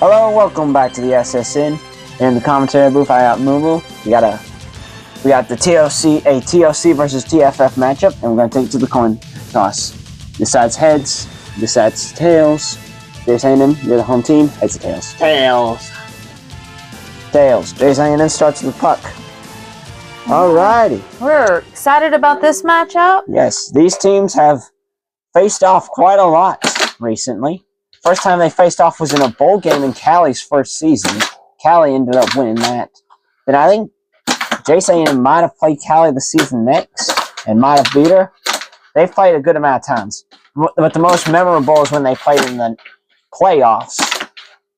Hello and welcome back to the SSN. In the commentary booth, I got Moo. We got the TOC versus TFF matchup, and we're gonna take it to the coin toss. Decides heads, decides tails. Jace A&M, you're the home team. Heads or tails? Tails. Tails. Jace A&M starts with the puck. Alrighty. We're excited about this matchup. Yes, these teams have faced off quite a lot recently. First time they faced off was in a bowl game in Callie's first season. Callie ended up winning that. Then I think Jace A&M might have played Callie the season next and might have beat her. They've played a good amount of times. But the most memorable is when they played in the playoffs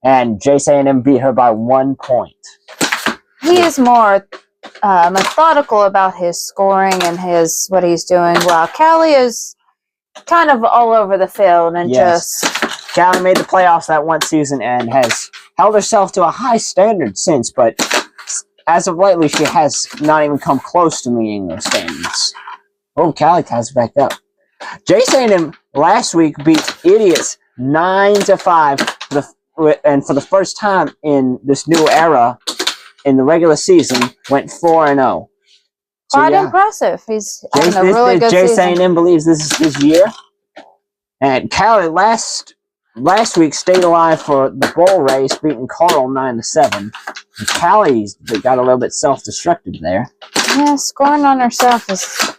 and Jace A&M beat her by 1 point. He is more methodical about his scoring and what he's doing, while Callie is kind of all over the field and just... Callie made the playoffs that one season and has held herself to a high standard since, but as of lately, she has not even come close to meeting those standards. Oh, Callie ties back up. Jace A&M last week beat Idiots 9-5, and for the first time in this new era in the regular season, went 4-0. Quite impressive. He's having a really good season. Jace A&M believes this is his year. And Callie last week stayed alive for the bowl race, beating Carl 9-7. And Callie's got a little bit self-destructive there. Yeah, scoring on herself is...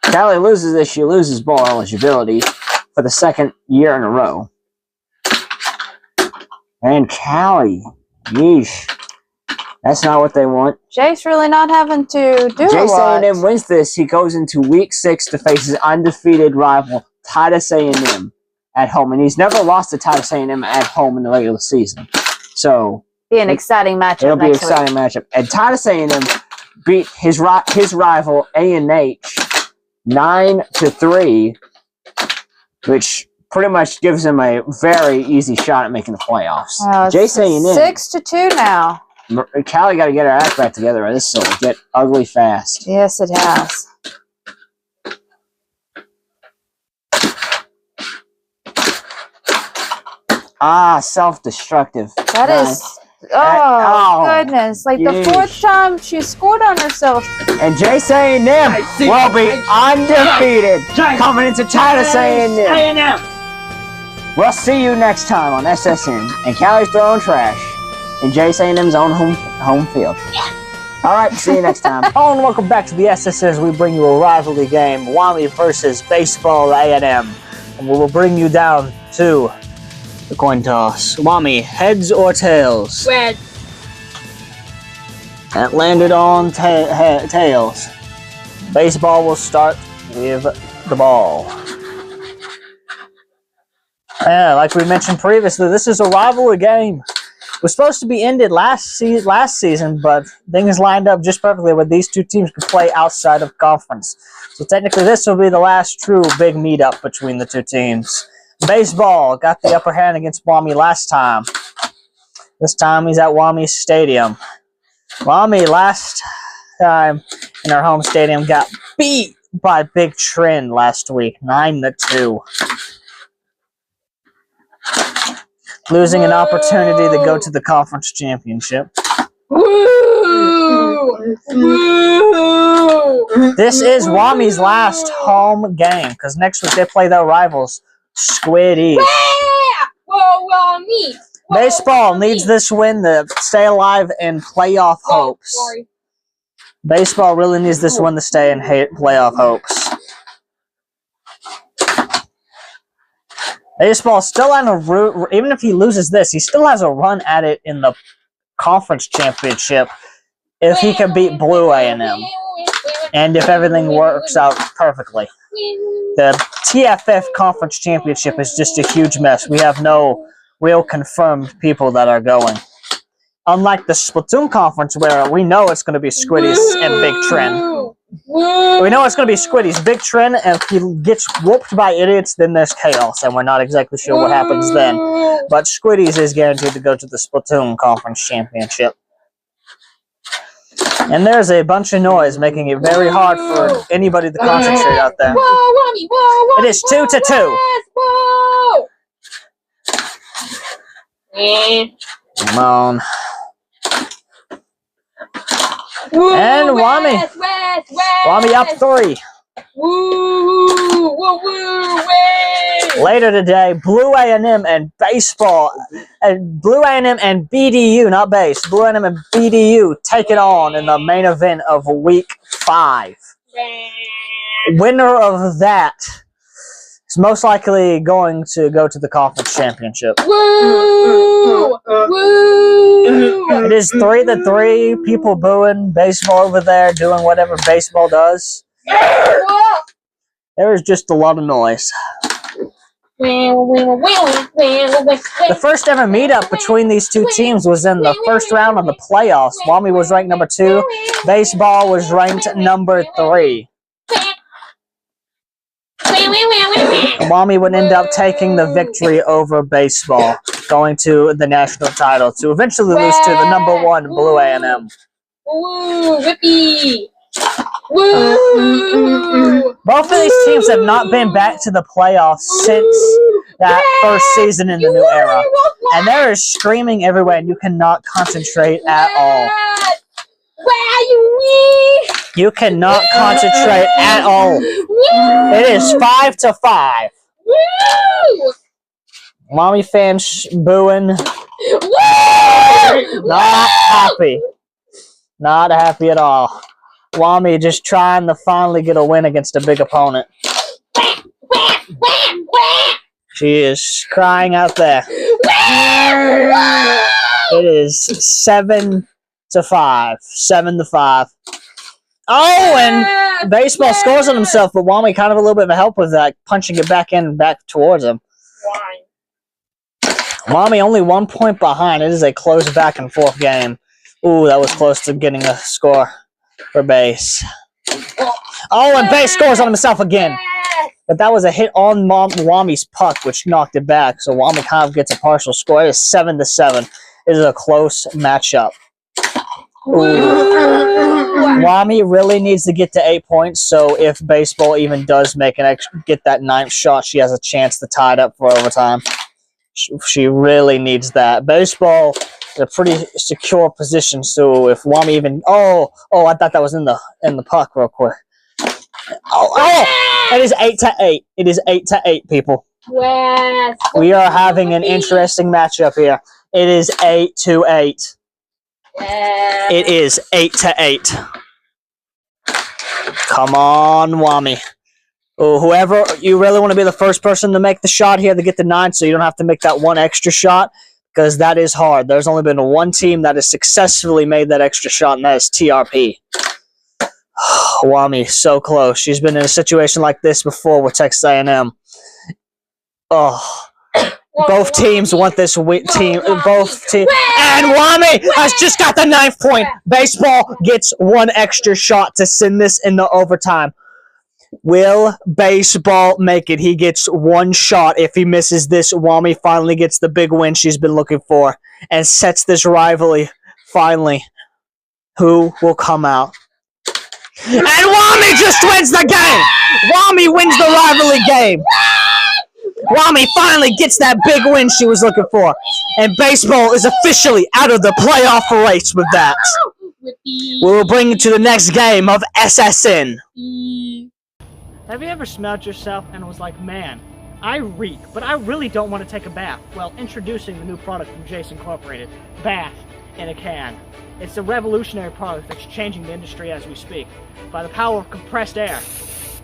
Callie loses this, she loses bowl eligibility for the second year in a row. And Callie, yeesh. That's not what they want. Jace really not having to do Jace A&M wins this. He goes into week 6 to face his undefeated rival, Titus A&M, at home. And he's never lost to Titus A&M at home in the regular season. So... be an exciting matchup. It'll be an exciting matchup. And Titus A&M beat his rival A&H 9-3, which pretty much gives him a very easy shot at making the playoffs. Jace A&M 6-2 now. Callie got to get her act back together, or this will get ugly fast. Yes, it has. Self-destructive. That is... Oh, goodness. Like the 4th time she scored on herself. And Jace A&M will be undefeated coming into Titus A&M. We'll see you next time on SSN. And Callie's throwing trash in Jace A&M's own home field. Alright, see you next time. Hello and welcome back to the SSN as we bring you a rivalry game. Weomy versus Baseball A&M. And we will bring you down to the coin toss. Weomy, heads or tails? Red. That landed on tails. Baseball will start with the ball. Yeah, like we mentioned previously, this is a rivalry game. It was supposed to be ended last season, but things lined up just perfectly where these two teams could play outside of conference. So technically this will be the last true big meetup between the two teams. Baseball got the upper hand against Weomy last time. This time he's at Weomy Stadium. Weomy last time in our home stadium got beat by Big Trend last week, 9-2. Losing an opportunity to go to the conference championship. This is Weomy's last home game, because next week they play their rivals, Squiddies. Baseball needs this win to stay alive in playoff hopes. Baseball really needs this win to stay in playoff hopes. Baseball still on a route. Even if he loses this, he still has a run at it in the conference championship if he can beat Blue A&M. And if everything works out perfectly. The TFF Conference Championship is just a huge mess. We have no real confirmed people that are going. Unlike the Splatoon Conference, where we know it's going to be Squiddies and Big Trend. We know it's going to be Squiddies, Big Trend, and if he gets whooped by Idiots, then there's chaos, and we're not exactly sure what happens then. But Squiddies is guaranteed to go to the Splatoon Conference Championship. And there's a bunch of noise, making it very hard for anybody to concentrate out there. It is 2-2. Come on. Woo, And Weomy. West. Weomy up 3. Woo, way. Later today, Blue A&M and baseball, and Blue A&M and BDU, not base, Blue A&M and BDU take it on in the main event of week 5. Winner of that is most likely going to go to the conference championship. Woo! Woo! It is 3-3. People booing baseball over there, doing whatever baseball does. There is just a lot of noise. The first ever meetup between these two teams was in the first round of the playoffs. Weomy was ranked number 2. Baseball was ranked number 3. Weomy would end up taking the victory over baseball, going to the national title to eventually lose to the number 1 Blue A&M. Woo! Whippy! Woo! Both of these teams have not been back to the playoffs since that first season in the new era. And there is screaming everywhere, and you cannot concentrate at all. You cannot concentrate at all. It is 5-5. Weomy fans booing. Not happy. Not happy at all. Weomy just trying to finally get a win against a big opponent. She is crying out there. It is 7-5. 7-5. Oh, and baseball scores on himself, but Weomy kind of a little bit of a help with that, punching it back in and back towards him. Weomy only 1 point behind. It is a close back and forth game. Ooh, that was close to getting a score for base. Oh, and base scores on himself again. But that was a hit on Weomy's puck, which knocked it back. So Weomy kind of gets a partial score. It is 7-7. It is a close matchup. Weomy really needs to get to 8 points, so if baseball even does make get that 9th shot, she has a chance to tie it up for overtime. She really needs that. Baseball is a pretty secure position, so if Weomy even I thought that was in the puck real quick. It is 8-8. It is 8-8, people. We are having an interesting matchup here. It is 8-8. It is 8-8. Come on, Weomy. Oh, whoever, you really want to be the first person to make the shot here to get the 9, so you don't have to make that one extra shot, because that is hard. There's only been one team that has successfully made that extra shot, and that is TRP. Weomy, so close. She's been in a situation like this before with Texas A&M. Oh. Both teams want this team. Both teams. And Weomy has just got the 9th point. Baseball gets one extra shot to send this into overtime. Will baseball make it? He gets one shot. If he misses this, Weomy finally gets the big win she's been looking for and sets this rivalry finally. Who will come out? And Weomy just wins the game! Weomy wins the rivalry game! Weomy finally gets that big win she was looking for. And baseball is officially out of the playoff race with that. We will bring it to the next game of SSN. Have you ever smelled yourself and was like, man, I reek, but I really don't want to take a bath? Well, introducing the new product from Jace Incorporated, Bath in a Can. It's a revolutionary product that's changing the industry as we speak. By the power of compressed air,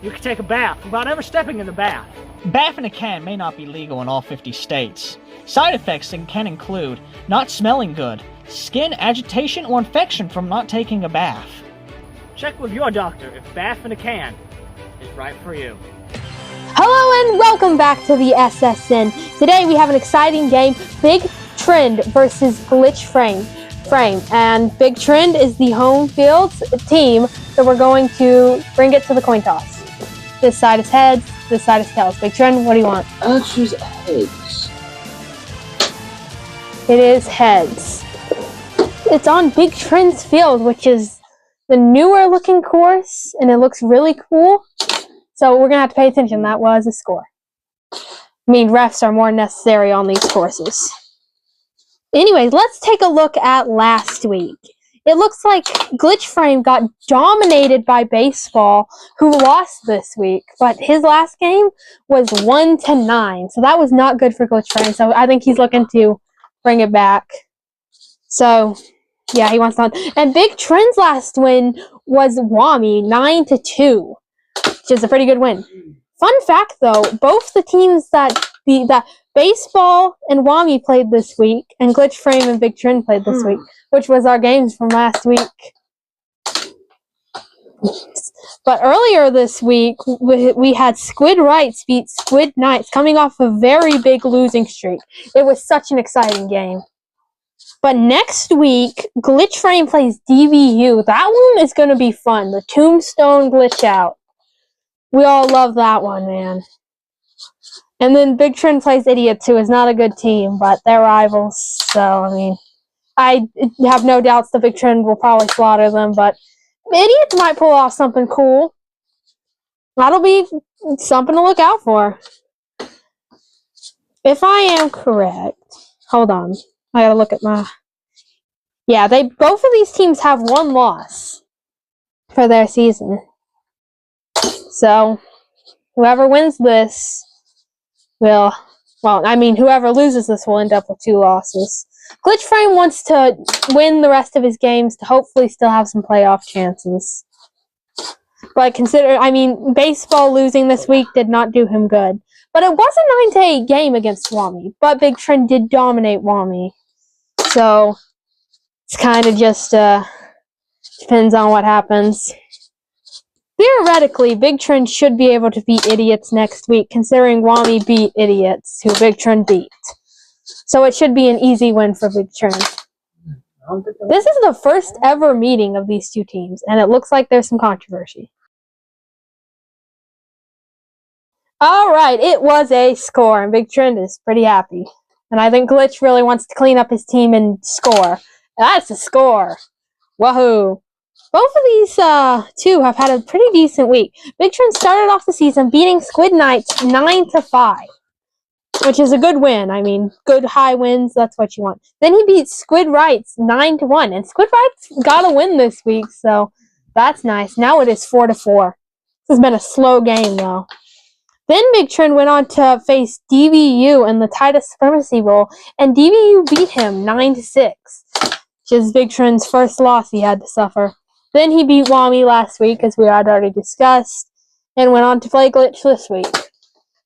you can take a bath without ever stepping in the bath. Bath in a can may not be legal in all 50 states. Side effects can include not smelling good, skin agitation, or infection from not taking a bath. Check with your doctor if Bath in a Can is right for you. Hello and welcome back to the SSN. Today we have an exciting game, Big Trend versus Glitch Frame. And Big Trend is the home fields team, so we're going to bring it to the coin toss. This side is heads, this side is tails. Big Trend, what do you want? I'll choose heads. It is heads. It's on Big Trend's field, which is the newer looking course, and it looks really cool. So we're going to have to pay attention. That was a score. I mean, refs are more necessary on these courses. Anyways, let's take a look at last week. It looks like Glitch Frame got dominated by Baseball, who lost this week. But his last game was 1-9, so that was not good for Glitch Frame. So I think he's looking to bring it back. So, yeah, he wants on. And Big Trend's last win was Weomy, 9-2, which is a pretty good win. Fun fact, though, both the teams that Baseball and Weomy played this week, and Glitch Frame and Big Trend played this week, which was our games from last week. But earlier this week, we had Squid Rights beat Squid Knights, coming off a very big losing streak. It was such an exciting game. But next week, Glitch Frame plays DVU. That one is going to be fun. The Tombstone Glitch Out. We all love that one, man. And then Big Trend plays Idiots, who is not a good team, but they're rivals. So, I mean, I have no doubts the Big Trend will probably slaughter them, but Idiots might pull off something cool. That'll be something to look out for. If I am correct, hold on. I gotta look at my... Yeah, both of these teams have one loss for their season. So, whoever wins this will... Well, I mean, whoever loses this will end up with 2 losses. Glitch Frame wants to win the rest of his games to hopefully still have some playoff chances. But Baseball losing this week did not do him good. But it was a 9-8 game against Weomy. But Big Trend did dominate Weomy. So, it's kind of just, depends on what happens. Theoretically, Big Trend should be able to beat Idiots next week, considering Weomy beat Idiots, who Big Trend beat. So it should be an easy win for Big Trend. This is the first ever meeting of these two teams, and it looks like there's some controversy. Alright, it was a score, and Big Trend is pretty happy. And I think Glitch really wants to clean up his team and score. That's a score. Wahoo. Both of these two have had a pretty decent week. Big Trend started off the season beating Squid Knights 9-5. Which is a good win. I mean, good high wins, that's what you want. Then he beat Squid Rights 9-1. And Squid Rights got a win this week, so that's nice. Now it is 4-4. This has been a slow game, though. Then Big Trend went on to face DVU in the Titus Supremacy Bowl, and DVU beat him 9-6, which is Big Trend's first loss he had to suffer. Then he beat Weomy last week, as we had already discussed, and went on to play Glitch this week.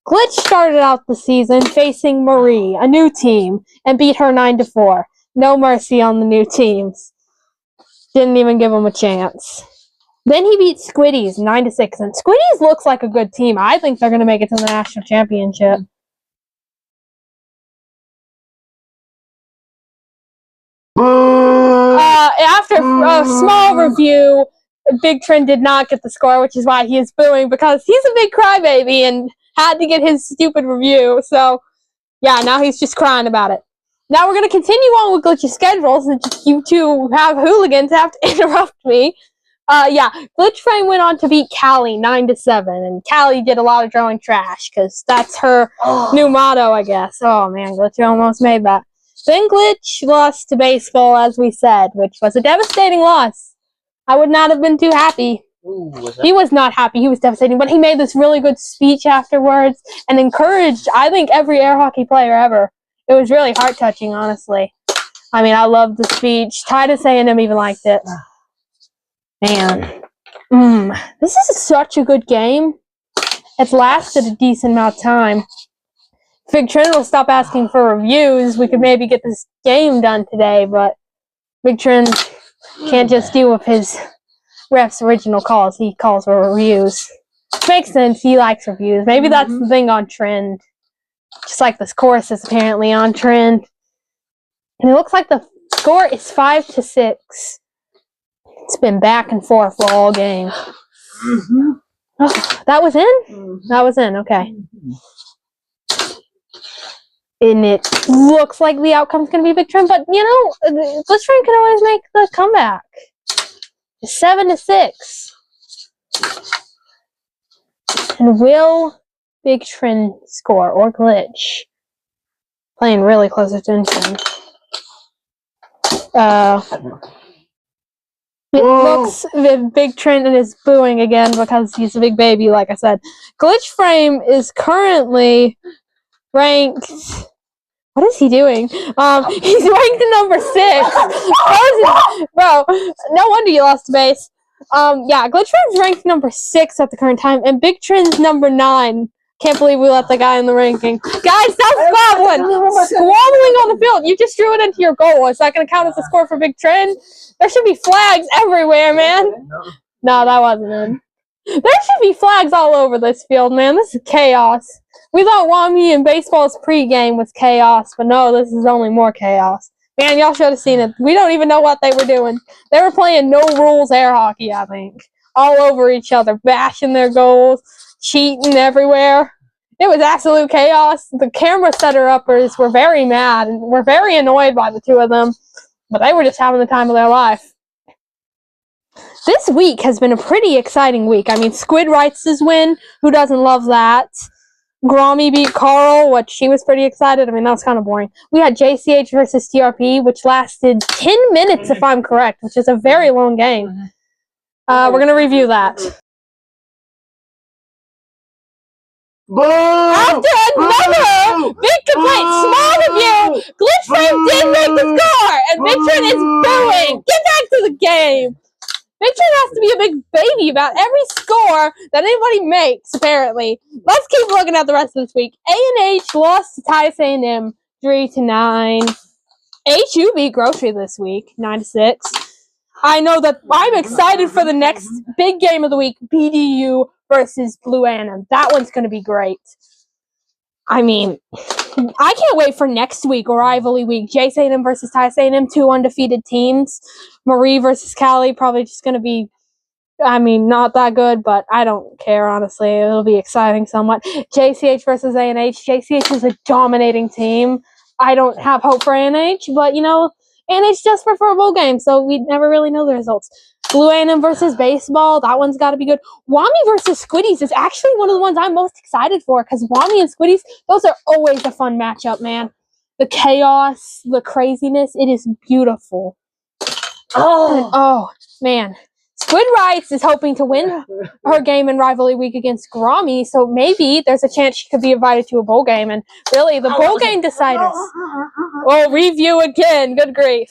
Glitch started out the season facing Marie, a new team, and beat her 9-4. No mercy on the new teams. Didn't even give them a chance. Then he beat Squiddies 9-6, and Squiddies looks like a good team. I think they're going to make it to the national championship. After a small review, Big Trend did not get the score, which is why he is booing, because he's a big crybaby and had to get his stupid review. So, yeah, now he's just crying about it. Now we're going to continue on with Glitch's schedule, since you two have hooligans have to interrupt me. Glitch Frame went on to beat Callie 9-7, and Callie did a lot of throwing trash, because that's her new motto, I guess. Oh, man, Glitch almost made that. Then Glitch lost to Baseball, as we said, which was a devastating loss. I would not have been too happy. He was not happy. He was devastating, but he made this really good speech afterwards and encouraged, I think, every air hockey player ever. It was really heart-touching, honestly. I mean, I loved the speech. Titus A&M even liked it. Man. This is such a good game. It's lasted a decent amount of time. If Big Trend will stop asking for reviews, we could maybe get this game done today, but Big Trend can't just deal with his ref's original calls. He calls for reviews. Makes sense. He likes reviews. Maybe that's the thing on trend. Just like this course is apparently on trend. And it looks like the score is 5-6. It's been back and forth all game. Oh, that was in? That was in, okay. And it looks like the outcome's going to be Big Trend, but, you know, Glitch Frame can always make the comeback. 7-6. And will Big Trend score or Glitch? Paying really close attention. It looks Big Trent is booing again because he's a big baby, like I said. Glitch Frame is currently ranked. What is he doing? He's ranked number 6. Bro, no wonder you lost the base. Yeah, Glitch Frame's ranked number 6 at the current time, and Big Trent's number 9. Can't believe we let the guy in the ranking. Guys, stop squabbling! Squabbling on the field. You just drew it into your goal. Is that going to count as a score for Big Trent? There should be flags everywhere, man. No, that wasn't it. There should be flags all over this field, man. This is chaos. We thought Weomy and baseball's pregame was chaos, but no, this is only more chaos. Man, y'all should have seen it. We don't even know what they were doing. They were playing no rules air hockey, I think. All over each other, bashing their goals, cheating everywhere. It was absolute chaos. The camera setter-uppers were very mad and were very annoyed by the two of them, but they were just having the time of their life. This week has been a pretty exciting week. I mean, Squid Wrights' win. Who doesn't love that? Weomy beat Carl, which she was pretty excited. I mean, that was kind of boring. We had JCH versus TRP, which lasted 10 minutes, if I'm correct, which is a very long game. We're going to review that. After another big complaint, smart of you, Glitch Frame did make the score, and Big Trent is booing. Get back to the game. Big Trent has to be a big baby about every score that anybody makes, apparently. Let's keep looking at the rest of this week. A&H lost to Jace A&M 3-9. HU beat Grocery this week, 9-6. I know that I'm excited for the next big game of the week, BDU versus Blue A&M. That one's going to be great. I mean, I can't wait for next week, rivalry week. Jace A&M versus Jace A&M, 2 undefeated teams. Marie versus Callie, probably just going to be, I mean, not that good, but I don't care, honestly. It'll be exciting somewhat. JCH versus A&H. JCH is a dominating team. I don't have hope for A&H, but, you know, A&H just prefer a bowl game, so we never really know the results. Blue A&M versus baseball, that one's got to be good. Weomy versus Squiddies is actually one of the ones I'm most excited for, because Weomy and Squiddies, those are always a fun matchup, man. The chaos, the craziness, it is beautiful. Oh, man. Squid Wrights is hoping to win her game in rivalry week against Weomy, so maybe there's a chance she could be invited to a bowl game, and really, the bowl game deciders. We'll review again, good grief.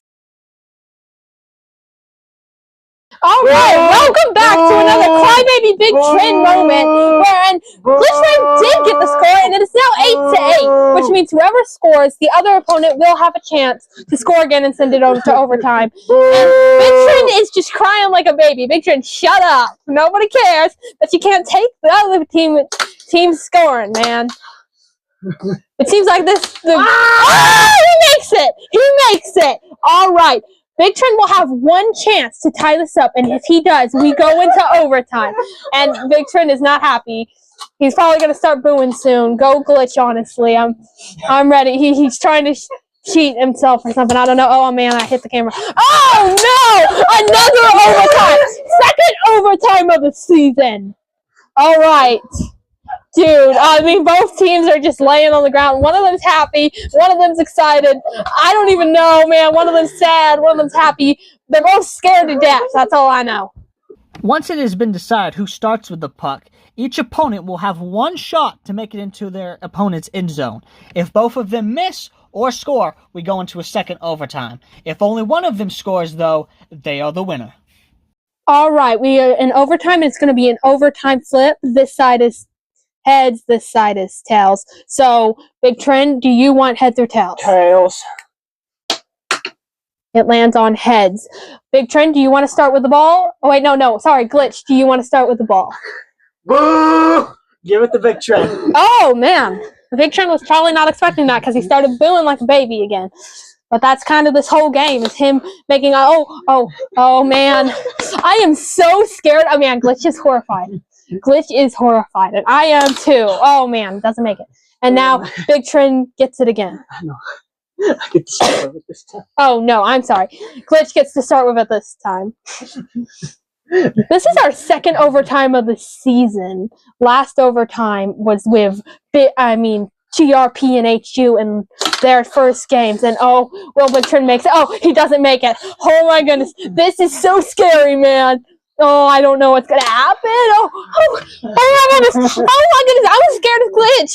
Alright, welcome back to another Crybaby Big Trend moment, wherein Glitch Frame did get the score, and it is now 8-8, which means whoever scores, the other opponent will have a chance to score again and send it over to overtime. And Big Trend is just crying like a baby. Big Trend, shut up. Nobody cares, but you can't take the other team's scoring, man. It seems like this... he makes it! He makes it! Alright. Big Trend will have one chance to tie this up, and if he does, we go into overtime. And Big Trend is not happy. He's probably going to start booing soon. Go Glitch, honestly. I'm ready. He's trying to cheat himself or something. I don't know. Oh, man, I hit the camera. Oh, no! Another overtime! Second overtime of the season. All right. Dude, I mean, both teams are just laying on the ground. One of them's happy. One of them's excited. I don't even know, man. One of them's sad. One of them's happy. They're both scared to death. That's all I know. Once it has been decided who starts with the puck, each opponent will have one shot to make it into their opponent's end zone. If both of them miss or score, we go into a second overtime. If only one of them scores, though, they are the winner. All right, we are in overtime. It's going to be an overtime flip. This side is heads, this side is tails. So, Big Trend, do you want heads or tails? Tails. It lands on heads. Big Trend, do you want to start with the ball? Oh, wait, no. Sorry, Glitch, do you want to start with the ball? Boo! Give it to Big Trend. Oh, man. Big Trend was probably not expecting that because he started booing like a baby again. But that's kind of this whole game, is him making oh, man. I am so scared. Oh, man, Glitch is horrified. Glitch is horrified, and I am too. Oh, man, doesn't make it. And now Big Trend gets it again. I know. I get to start with this time. Oh, no, I'm sorry. Glitch gets to start with it this time. This is our second overtime of the season. Last overtime was with, TRP and HU in their first games. And will Big Trend makes it? Oh, he doesn't make it. Oh my goodness. This is so scary, man. Oh, I don't know what's gonna happen. Oh my goodness. Oh my goodness. I was scared of Glitch,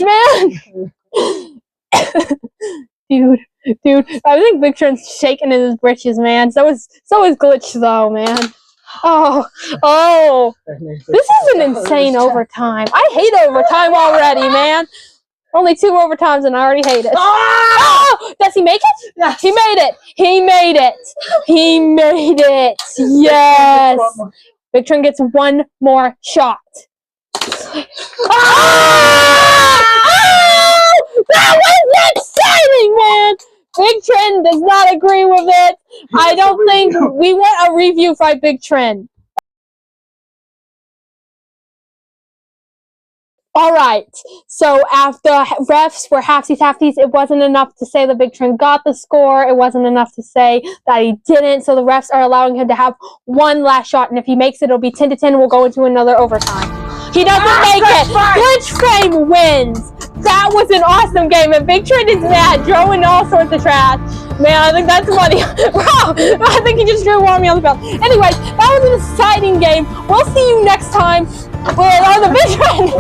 man. Dude, I think Big Trend's shaking in his britches, man. So is Glitch though, man. Oh, this is an insane overtime. I hate overtime already, man. Only 2 overtimes and I already hate it. Oh! Does he make it? Yes. He made it. He made it. He made it. Yes. Big Trend gets 1 more shot. That was exciting, man. Big Trend does not agree with it. I don't think we want a review by Big Trend. Alright, so after refs were halfsies, it wasn't enough to say that Big Trend got the score. It wasn't enough to say that he didn't. So the refs are allowing him to have 1 last shot, and if he makes it, it'll be 10-10. We'll go into another overtime. He doesn't make it. Glitch Frame wins. That was an awesome game, and Big Trend is mad, throwing all sorts of trash. Man, I think that's funny. Wow, I think he just drew Weomy on the field. Anyways, that was an exciting game. We'll see you next time on the Big Trend.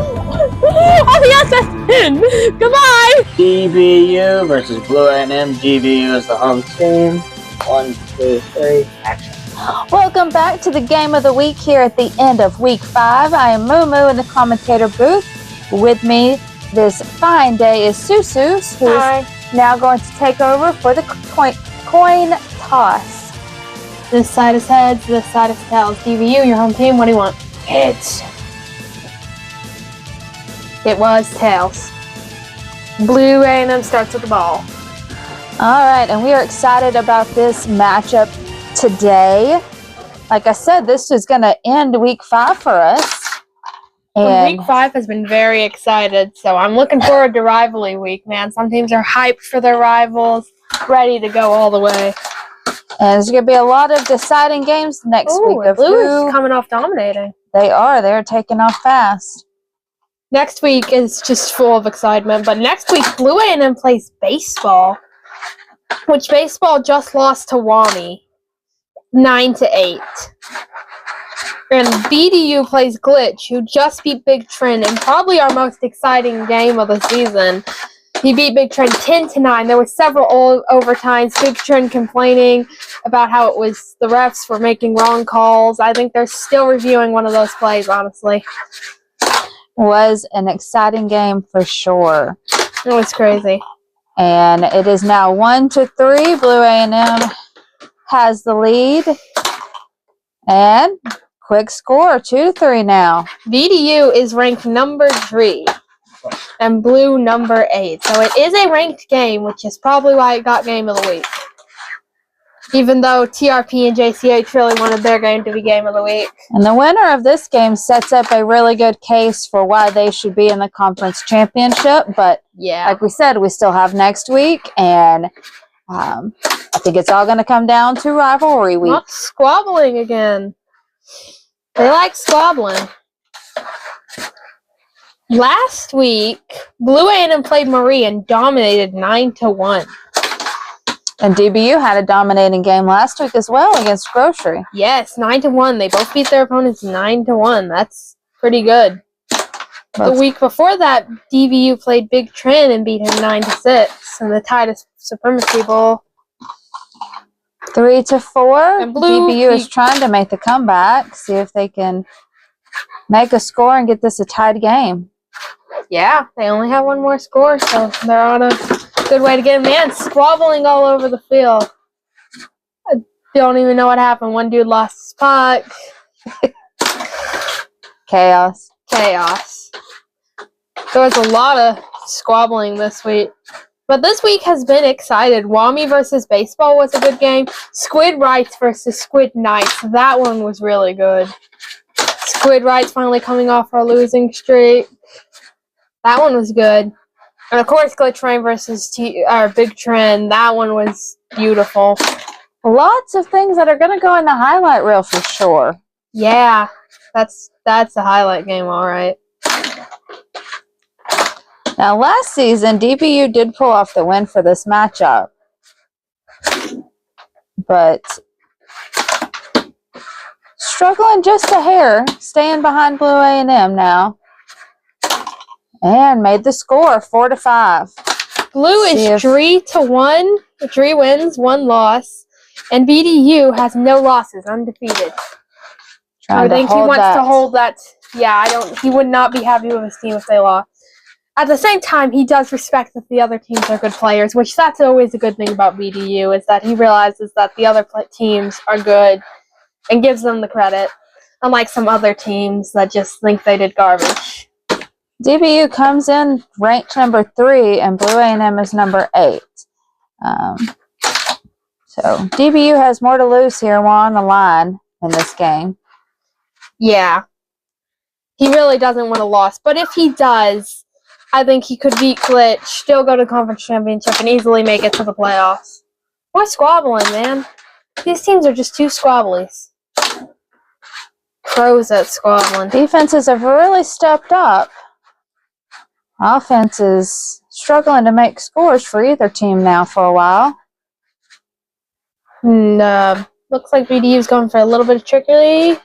On the SSN. Goodbye. DBU versus Blue A&M. DBU is the home team. 1, 2, 3, action. Welcome back to the game of the week here at the end of week 5. I am Moo in the commentator booth. With me this fine day is Susus, who is now going to take over for the coin toss. This side is heads, this side is tails. DBU, your home team, what do you want? Heads. It was tails. Blue A&M starts with the ball. Alright, and we are excited about this matchup today. Like I said, this is going to end week 5 for us. And Week 5 has been very excited, so I'm looking forward to rivalry week, man. Some teams are hyped for their rivals, ready to go all the way. And there's going to be a lot of deciding games next week. Blue is coming off dominating. They are. They're taking off fast. Next week is just full of excitement, but next week Blue A&M plays baseball, which baseball just lost to Weomy, 9-8. And BDU plays Glitch, who just beat Big Trend in probably our most exciting game of the season. He beat Big Trend 10-9. There were several overtimes. Big Trend complaining about how it was the refs were making wrong calls. I think they're still reviewing one of those plays, honestly. Was an exciting game for sure. It was crazy. And it is now 1-3. Blue A&M has the lead. And quick score, 2-3 now. BDU is ranked number 3 and Blue number 8. So it is a ranked game, which is probably why it got game of the week. Even though TRP and JCH really wanted their game to be game of the week. And the winner of this game sets up a really good case for why they should be in the conference championship. But yeah, like we said, we still have next week. And I think it's all going to come down to rivalry week. Not squabbling again. They like squabbling. Last week, Blue A&M played Marie and dominated 9-1. And DBU had a dominating game last week as well against Grocery. Yes, 9-1. They both beat their opponents 9-1. That's pretty good. The week before that, DBU played Big Trend and beat him 9-6 in the Titus Supremacy Bowl. 3-4. And Blue DBU is trying to make the comeback. See if they can make a score and get this a tied game. Yeah, they only have 1 more score, so they're on a good way to get him. Man, squabbling all over the field. I don't even know what happened. One dude lost his puck. Chaos. There was a lot of squabbling this week. But this week has been excited. Weomy versus Baseball was a good game. Squid Rights versus Squid Knights. That one was really good. Squid Rights finally coming off our losing streak. That one was good. And of course, Glitch Frame versus Big Trend. That one was beautiful. Lots of things that are going to go in the highlight reel for sure. Yeah, that's a highlight game, all right. Now, last season, DBU did pull off the win for this matchup. But struggling just a hair, staying behind Blue A&M now. And made the score 4-5. Blue is 3-1. 3 wins, 1 loss. And BDU has no losses, undefeated. I think he wants to hold that. Yeah, he would not be happy with his team if they lost. At the same time, he does respect that the other teams are good players, which that's always a good thing about BDU, is that he realizes that the other teams are good and gives them the credit, unlike some other teams that just think they did garbage. DBU comes in ranked number 3, and Blue A&M is number 8. So DBU has more to lose here while on the line in this game. Yeah. He really doesn't want a loss. But if he does, I think he could beat Glitch, still go to the conference championship, and easily make it to the playoffs. Why squabbling, man? These teams are just too squabblies. Pros at squabbling. Defenses have really stepped up. Offense is struggling to make scores for either team now for a while. Looks like BDU's going for a little bit of trickery,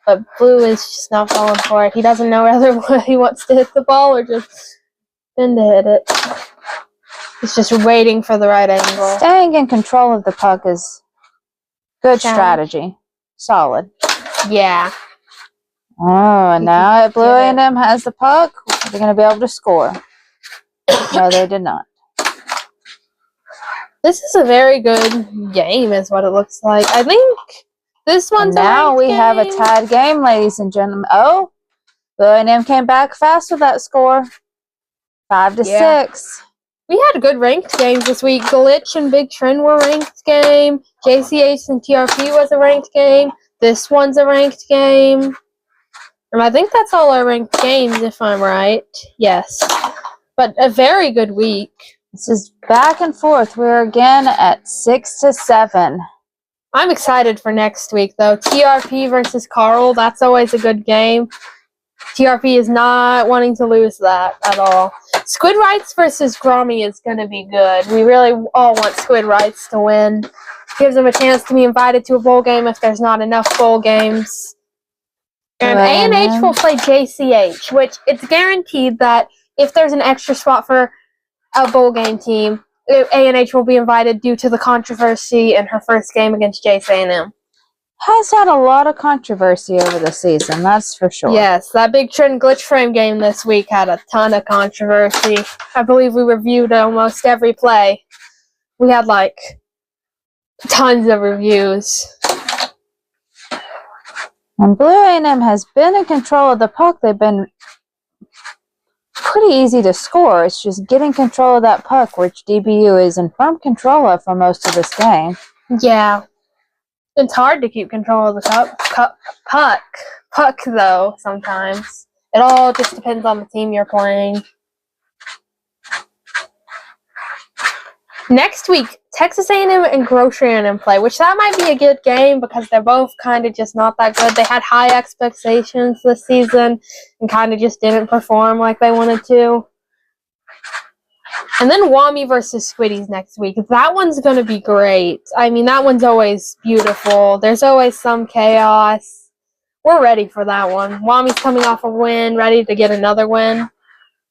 but Blue is just not falling for it. He doesn't know whether he wants to hit the ball or just then to hit it. He's just waiting for the right angle. Staying in control of the puck is good strategy. Solid. Yeah. Oh, and now Blue A&M has the puck. They're going to be able to score. No, they did not. This is a very good game, is what it looks like. I think this one's now we have a tied game, ladies and gentlemen. Oh, Blue A&M came back fast with that score. 5-6. We had good ranked games this week. Glitch and Big Trend were ranked game. JCH and TRP was a ranked game. This one's a ranked game. And I think that's all our ranked games, if I'm right. Yes. But a very good week. This is back and forth. We're again at 6-7. I'm excited for next week, though. TRP versus Carl, that's always a good game. TRP is not wanting to lose that at all. Squid Rights versus Grommy is going to be good. We really all want Squid Rights to win. Gives them a chance to be invited to a bowl game if there's not enough bowl games. And A&H will play JCH, which it's guaranteed that if there's an extra spot for a bowl game team, A&H will be invited due to the controversy in her first game against Jace A&M. Has had a lot of controversy over the season, that's for sure. Yes, that Big Trend Glitch Frame game this week had a ton of controversy. I believe we reviewed almost every play. We had, tons of reviews. When Blue A&M has been in control of the puck, they've been pretty easy to score. It's just getting control of that puck, which DBU is in firm control of for most of this game. Yeah. It's hard to keep control of the puck, though, sometimes. It all just depends on the team you're playing. Next week, Texas A&M and Grocery A&M play, which that might be a good game because they're both kind of just not that good. They had high expectations this season and kind of just didn't perform like they wanted to. And then Weomy versus Squiddies next week. That one's going to be great. I mean, that one's always beautiful. There's always some chaos. We're ready for that one. Womy's coming off a win, ready to get another win.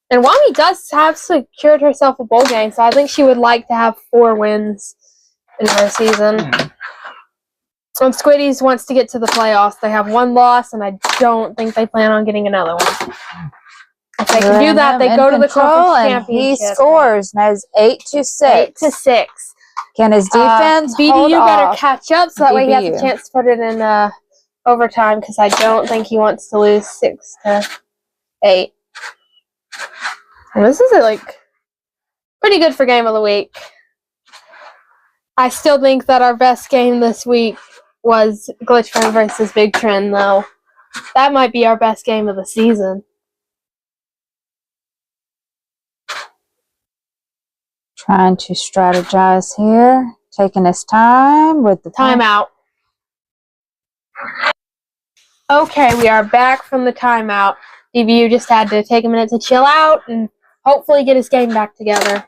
And Weomy does have secured herself a bowl game, so I think she would like to have 4 wins in her season. And Squiddies wants to get to the playoffs. They have 1 loss, and I don't think they plan on getting another one. If they can do that, they go to the conference championship. He scores, and has 8-6. 8-6. Can his defense hold BDU better off catch up so that way he has DBU? a chance to put it in overtime because I don't think he wants to lose 6-8. And this is pretty good for game of the week. I still think that our best game this week was Glitch Friend versus Big Trend, though. That might be our best game of the season. Trying to strategize here. Taking his time with the Timeout. Okay, we are back from the timeout. DBU just had to take a minute to chill out and hopefully get his game back together.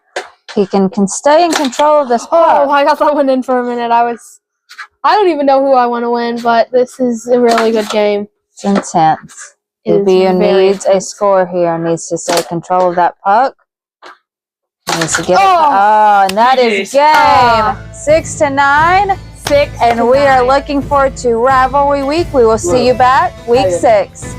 He can stay in control of this Oh, puck. I got that one in for a minute. I don't even know who I want to win, but this is a really good game. It's intense. It is UVU very needs a intense. score here. Needs to stay in control of that puck. Needs to get it. Oh. Oh, and that is Jeez. game 6-9. 6 And to we are 9. looking forward to Rivalry Week. We will see you back week 6.